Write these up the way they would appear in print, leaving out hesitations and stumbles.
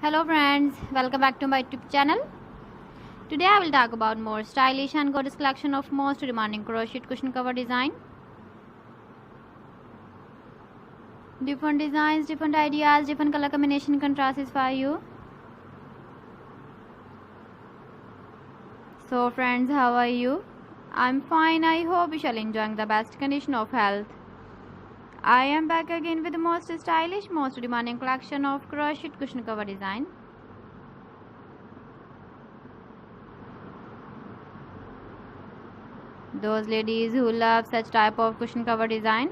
Hello friends, welcome back to my YouTube channel. Today I will talk about more stylish and gorgeous collection of most demanding crochet cushion cover design. Different designs, different ideas, different color combination contrasts for you. So friends, how are you? I'm fine. I hope you shall enjoying the best condition of health. I am back again with the most stylish, most demanding collection of crochet cushion cover design. Those ladies who love such type of cushion cover design.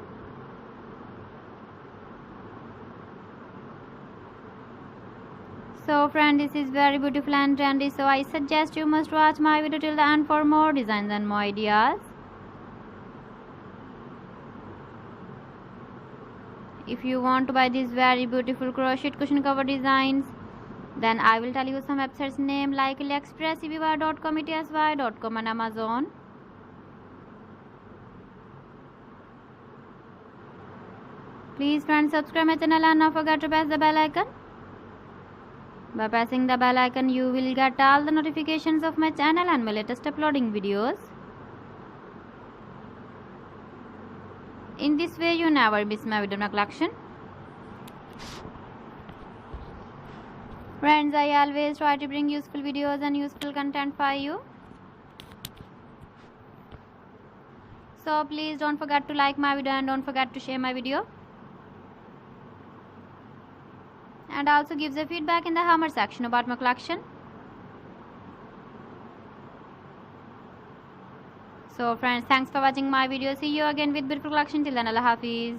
So friend, this is very beautiful and trendy, so I suggest you must watch my video till the end for more designs and more ideas. If you want to buy these very beautiful crochet cushion cover designs, then I will tell you some websites name like AliExpress, eBay.com, etsy.com and Amazon. Please friends, subscribe my channel and don't forget to press the bell icon. By pressing the bell icon, you will get all the notifications of my channel and my latest uploading videos. In this way, you never miss my video collection. Friends, I always try to bring useful videos and useful content for you. So please don't forget to like my video and don't forget to share my video. And also give the feedback in the comment section about my collection. So friends, thanks for watching my video. See you again with beautiful collection. Till then, Allah Hafiz.